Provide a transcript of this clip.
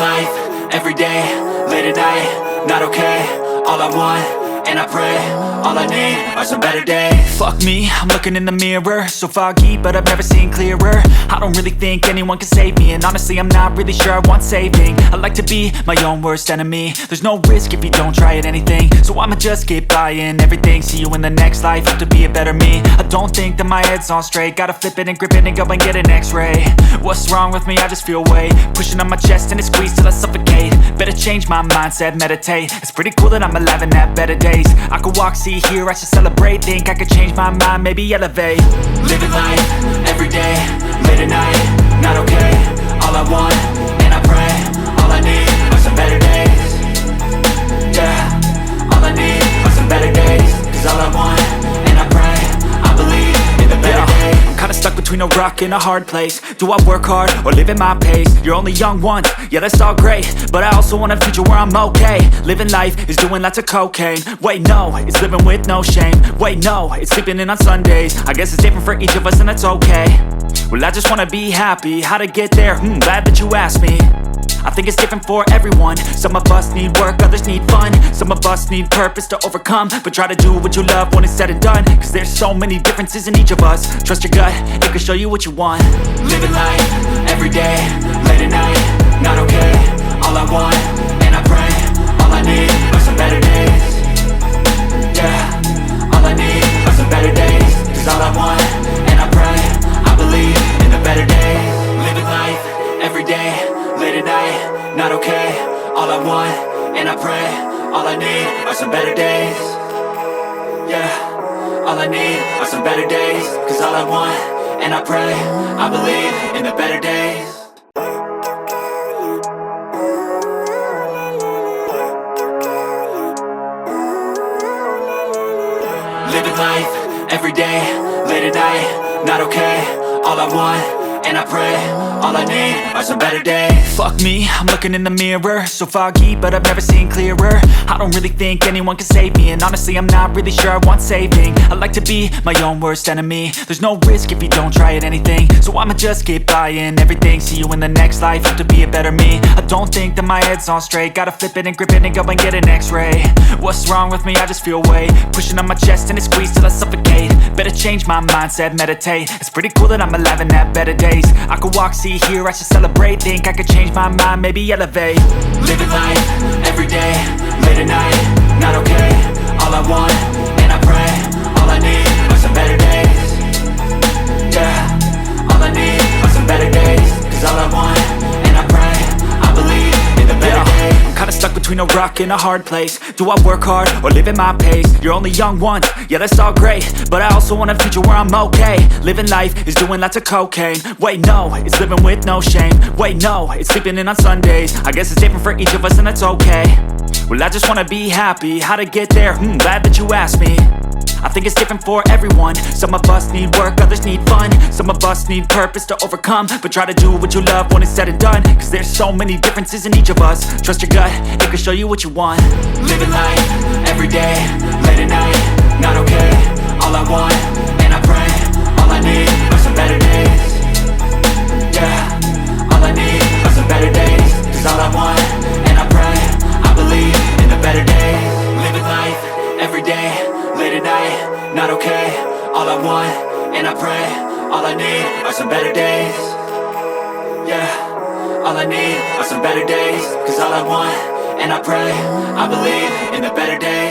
life, everyday, late at night, not okay. All I want, and I pray, all I need are some better days. Fuck me, I'm looking in the mirror, so foggy, but I've never seen clearer. I don't really think anyone can save me, and honestly I'm not really sure I want saving. I like to be my own worst enemy. There's no risk if you don't try at anything, so I'ma just keep buying everything. See you in the next life, have to be a better me. I don't think that my head's on straight, gotta flip it and grip it and go and get an x-ray. What's wrong with me? I just feel weight pushing on my chest and it squeezes till I suffocate. Better change my mindset, meditate. It's pretty cool that I'm alive and have better days. I could walk, see, hear, I should celebrate. Think I could change my mind, maybe elevate. Living life, everyday, late at night, not okay. All I want, and I pray, all I need are some better days. Yeah, all I need are some better days. Cause all I want, and I pray, I believe in the better days. I'm kinda stuck between a rock and a hard place. Do I work hard or live at my pace? You're only young once, yeah that's all great, but I also want a future where I'm okay. Living life is doing lots of cocaine. Wait no, it's living with no shame. Wait no, it's sleeping in on Sundays. I guess it's different for each of us and that's okay. Well I just wanna be happy, how to get there? Glad that you asked me. I think it's different for everyone. Some of us need work, others need fun. Some of us need purpose to overcome. But try to do what you love when it's said and done. Cause there's so many differences in each of us. Trust your gut, it can show you what you want. Living life, everyday, late at night, not okay. All I want, and I pray, all I need are some better days. Yeah, all I need are some better days. Cause all I want, and I pray, I believe in the better days. Living life, everyday, late at night, not okay. All I want, and I pray, all I need are some better days. Yeah, all I need are some better days. Cause all I want, and I pray, I believe in the better days. Living life, everyday, late at night, not okay. All I want, and I pray, all I need are some better days. Fuck me, I'm looking in the mirror, so foggy, but I've never seen clearer. I don't really think anyone can save me, and honestly I'm not really sure I want saving. I like to be my own worst enemy. There's no risk if you don't try at anything, so I'ma just keep buying everything. See you in the next life, have to be a better me. I don't think that my head's on straight, gotta flip it and grip it and go and get an x-ray. What's wrong with me? I just feel weight pushing on my chest and it squeezes till I suffocate. Better change my mindset, meditate. It's pretty cool that I'm alive and have better days. I could walk, see, hear, I should celebrate. Think I could change my mind, maybe elevate. Living life, everyday, late at night, not okay. All I want, and I pray, all I need are some better days. Yeah, all I need are some better days. Cause all I want, and I pray, I believe in the better days. I'm kinda stuck between a rock and a hard place. Do I work hard or live at my pace? You're only young once, yeah that's all great, but I also want a future where I'm okay. Living life is doing lots of cocaine. Wait no, it's living with no shame. Wait no, it's sleeping in on Sundays. I guess it's different for each of us and that's okay. Well I just wanna be happy, how to get there? Glad that you asked me. I think it's different for everyone. Some of us need work, others need fun. Some of us need purpose to overcome. But try to do what you love when it's said and done. Cause there's so many differences in each of us. Trust your gut, it can show you what you want. Living life, everyday, late at night, not okay. All I want, and I pray, all I need are some better days. Yeah, all I need are some better days. Cause all I want, and I pray, I believe in the better days. Living life, everyday, late at night, not okay. All I want, and I pray, all I need are some better days. Yeah, all I need are some better days. Cause all I want, and I pray, I believe in the better days.